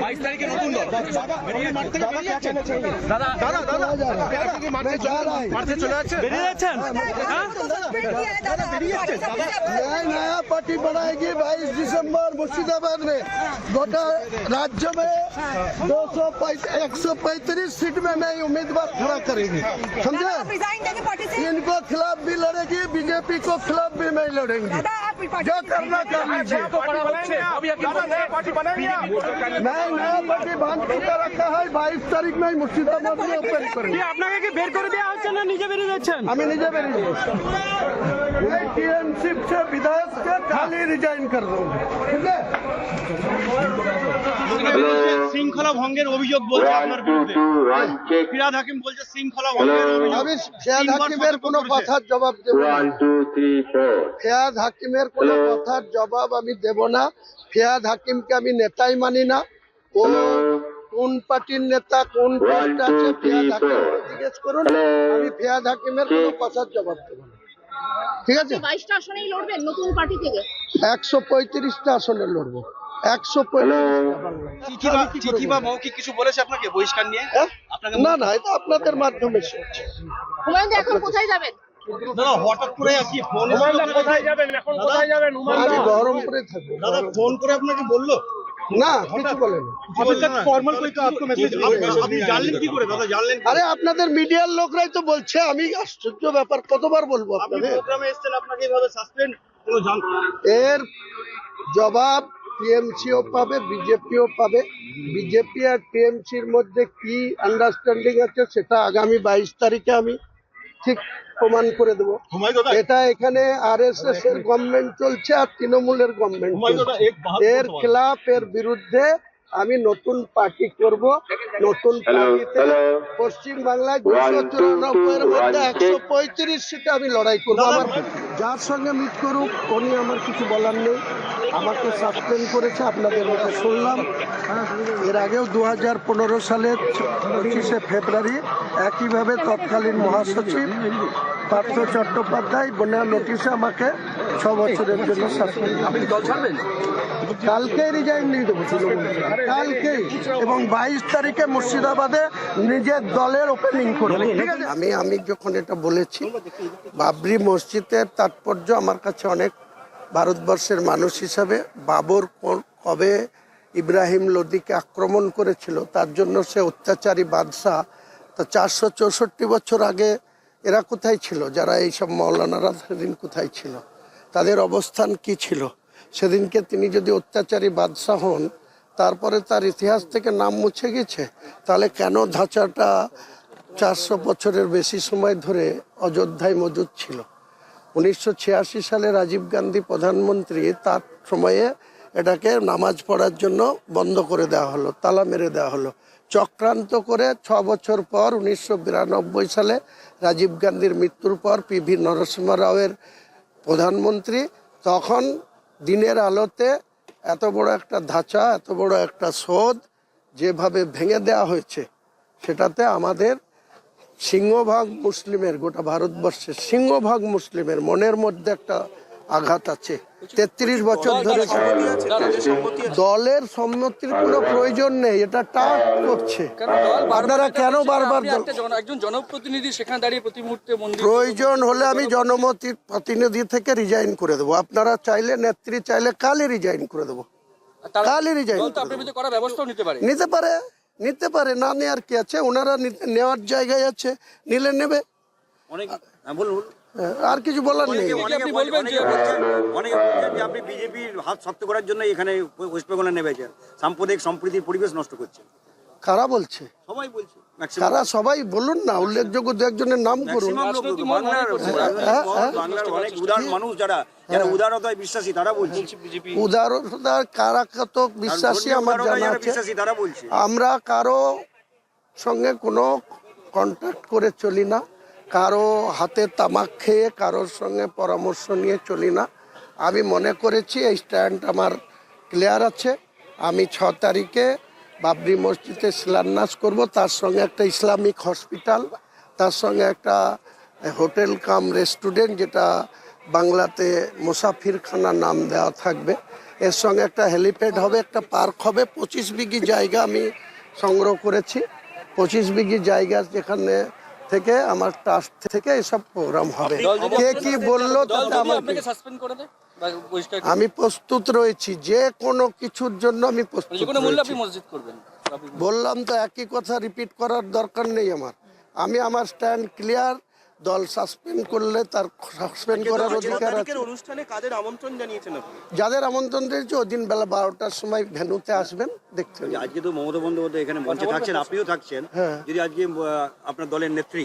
22 তারিখে নতুন দল দাদা দাদা দাদা আপনি মাঠে চলে যাচ্ছেন বেরিয়ে যাচ্ছেন नया पार्टी बनाएगी 22 दिसंबर मुर्शिदाबाद में गोटा राज्य में 135 सीट में नई उम्मीदवार खड़ा करेगी, समझे? इनको खिलाफ भी लड़ेगी, बीजेपी को खिलाफ भी मैं लड़ेंगी। जो करना कर लीजिए। मैं नया पार्टी बांध के रखा है 22 तारीख में मुर्शिदाबाद में ओपन करेंगे। हमें निजे बेरिए टीएमसी से विधायक के खाली रिजाइन कर दूंगा, ठीक है? শৃঙ্খলা ভঙ্গের অভিযোগ বলছে আপনার বিরুদ্ধে ফিরহাদ হাকিম বলছে শৃঙ্খলা ভঙ্গের অভিযোগ। আমি ফিরহাদ হাকিমের কোনো কথার জবাব দেব না। ফিরহাদ হাকিমের কোনো কথার জবাব আমি দেব না। ফিরহাদ হাকিমকে আমি নেতাই মানি না। ও কোন পার্টির নেতা, কোন পোস্ট আছে ফিরহাদ হাকিমকে জিজ্ঞেস করুন। আমি ফিরহাদ হাকিমের কোনো কথার জবাব দেব না, ঠিক আছে? 22টা আসনেই লড়বেন নতুন পার্টি থেকে? 135টা আসনে লড়বো। 135টা। চিঠি বা মৌখিক কিছু বলেছে আপনাকে বহিষ্কার নিয়ে? না না, এটা আপনাদের মাধ্যমে শুনছি। হুমায়ুন দা এখন কোথায় যাবেন? দাদা হঠাৎ করে কি ফোন কোথায় যাবেন এখন কোথায় যাবেন? আমি বহরমপুরে থাকবো। দাদা ফোন করে আপনাকে বললো? না, কিছু বলেন। ফর্মাল কোই আপনি মেসেজ আপনি জানলেন কি করে দাদা? জানলেন আরে আপনাদের মিডিয়ার লোকরাই তো বলছে। আমি আশ্চর্য ব্যাপার, কতবার বলবো আপনি আপনাদের? প্রোগ্রামে এসেছেন, আপনাকে এইভাবে সাসপেন্ড কোনো এর জবাব টিএমসিও পাবে, বিজেপিও পাবে। বিজেপি আর টিএমসির মধ্যে কি আন্ডারস্ট্যান্ডিং আছে সেটা আগামী 22 তারিখে আমি ঠিক প্রমাণ করে দেবো। এটা এখানে আরএসএস এর গভর্নমেন্ট চলছে আর তৃণমূলের গভর্নমেন্ট চলছে। এর খেলাফ, এর বিরুদ্ধে আমি নতুন পার্টি করব। নতুন পার্টিতে পশ্চিম বাংলায় 294 এর মধ্যে 135 সিটে আমি লড়াই করবো। আমার যার সঙ্গে মিট করুক উনি, আমার কিছু বলার নেই। আমাকে সাসপেন্ড করেছে, আপনাদের মতো শুনলাম। এর আগেও 2015 সালের 25শে ফেব্রুয়ারি একইভাবে তৎকালীন মহাসচিব পার্থ চট্টোপাধ্যায় বন্যা নোটিশে আমাকে 6 বছরের জন্য সাসপেন্ড। আপনি দল ছাড়বেন? কালকেই রিজাইন দিয়ে দেবো, কালকেই। এবং 22 তারিখে মুর্শিদাবাদে নিজের দলের ওপেনিং করবো, ঠিক আছে? আমি যখন এটা বলেছি, বাবরি মসজিদের তাৎপর্য আমার কাছে অনেক। ভারতবর্ষের মানুষ হিসাবে বাবর কবে ইব্রাহিম লোদিকে আক্রমণ করেছিল, তার জন্য সে অত্যাচারী বাদশাহ। তো 464 বছর আগে এরা কোথায় ছিল? যারা এইসব মৌলানারা সেদিন কোথায় ছিল? তাদের অবস্থান কি ছিল? সেদিনকে তিনি যদি অত্যাচারী বাদশাহ হন, তারপরে তার ইতিহাস থেকে নাম মুছে গেছে, তাহলে কেন ধাঁচাটা 400 বছরের বেশি সময় ধরে অযোধ্যায় মজুদ ছিল? 1986 সালে রাজীব গান্ধী প্রধানমন্ত্রী, তার সময়ে এটাকে নামাজ পড়ার জন্য বন্ধ করে দেওয়া হলো, তালা মেরে দেওয়া হলো। চক্রান্ত করে 6 বছর পর 1992 সালে রাজীব গান্ধীর মৃত্যুর পর পিভি নরসিংহ রাওয়ের প্রধানমন্ত্রী, তখন দিনের আলোতে এত বড় একটা ধাঁচা, এত বড় একটা সৌধ যেভাবে ভেঙে দেওয়া হয়েছে, সেটাতে আমাদের সিংহভাগ মুসলিমের, গোটা ভারতবর্ষের সিংহভাগ মুসলিমের মনের মধ্যে একটা আঘাত আছে। 33 বছর ধরে দলের সম্মতির কোনো প্রয়োজন নেই, এটা টাক করছে। আপনারা কেন বারবার একজন জনপ্রতিনিধি সেখানে দাঁড়িয়ে প্রতি মুহূর্তে প্রয়োজন হলে আমি জনমতির প্রতিনিধি থেকে রিজাইন করে দেবো। আপনারা চাইলে, নেত্রী চাইলে কালই রিজাইন করে দেবো, কালই রিজাইন করার ব্যবস্থাও নিতে পারে। নিতে পারে, না নেওয়ার কি আছে? ওনারা নেওয়ার জায়গায় আছে, নিলে নেবে। আর কিছু বলার নেই। আপনি বিজেপির হাত শক্ত করার জন্য এখানে ওয়েস্ট বেঙ্গলে নেমেছেন, সাম্প্রদায়িক সম্প্রীতির পরিবেশ নষ্ট করছে। কারা বলছে? সবাই বলছে। কারা? সবাই বলুন না, উল্লেখযোগ্য দু একজনের নাম করুন। বাংলার অনেক উদার মানুষ যারা উদারতায় বিশ্বাসী তারা বলছে। উদারতা কারা কত বিশ্বাসী আমার জানা আছে। তারা বলছে আমরা কারো সঙ্গে কোনো কন্ট্যাক্ট করে চলি না, কারো হাতে তামাক খেয়ে কারোর সঙ্গে পরামর্শ নিয়ে চলি না। আমি মনে করেছি এই স্ট্যান্ড আমার ক্লিয়ার আছে। আমি 6 তারিখে বাবরি মসজিদে শিলান্যাস করব, তার সঙ্গে একটা ইসলামিক হসপিটাল, তার সঙ্গে একটা হোটেল কাম রেস্টুরেন্ট, যেটা বাংলাতে মুসাফিরখানা নাম দেওয়া থাকবে। এর সঙ্গে একটা হেলিপ্যাড হবে, একটা পার্ক হবে। 25 বিঘি জায়গা আমি সংগ্রহ করেছি। 25 বিঘি জায়গা যেখানে থেকে আমার ট্রাস্ট থেকে এসব প্রোগ্রাম হবে। কে কি বললো দল তাতে যদি আমার আপনাকে কি? সাসপেন্ড করে দেয় বা বহিষ্কার করে আমি প্রস্তুত রয়েছি, যে কোনো কিছুর জন্য আমি দেয়, প্রস্তুত যে কোনো মূল্যে রয়েছি। আপনি মসজিদ করবেন আপনি বললাম তো, একই কথা রিপিট করার দরকার নেই আমার। আমার স্ট্যান্ড ক্লিয়ার। দল সাসপেন্ড করলে তার সাসপেন্ড করার অধিকার আছে। অনুষ্ঠানে কাদের আমন্ত্রণ জানিয়েছেন আপনি? যাদের আমন্ত্রণ দিয়েছে ওই দিন বেলা 12টার সময় ভেন্যুতে আসবেন, দেখতে হবে। আজকে তো মমতা বন্দ্যোপাধ্যায় এখানে মঞ্চে থাকছেন, আপনিও থাকছেন। হ্যাঁ। যদি আজকে আপনার দলের নেত্রী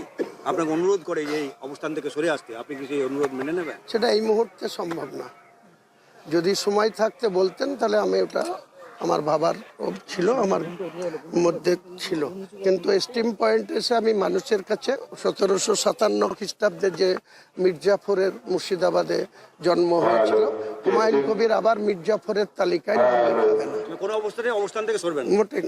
আপনাকে অনুরোধ করে যে এই অবস্থান থেকে সরে আসতে, আপনি কি সেই অনুরোধ মেনে নেবেন? সেটা এই মুহূর্তে সম্ভব না। যদি সময় থাকতে বলতেন তাহলে আমি ওটা আমার ভাবার ছিল, আমার মধ্যে ছিল। কিন্তু এস্টিম পয়েন্ট এসে আমি মানুষের কাছে 1757 খ্রিস্টাব্দে যে মির্জাফরের মুর্শিদাবাদে জন্ম হয়েছিল, হুমায়ুন কবির আবার মির্জাফরের তালিকায় নাম লেখাবে না, কোনো অবস্থাতে অবস্থান থেকে সরবেন না। মোটেই না।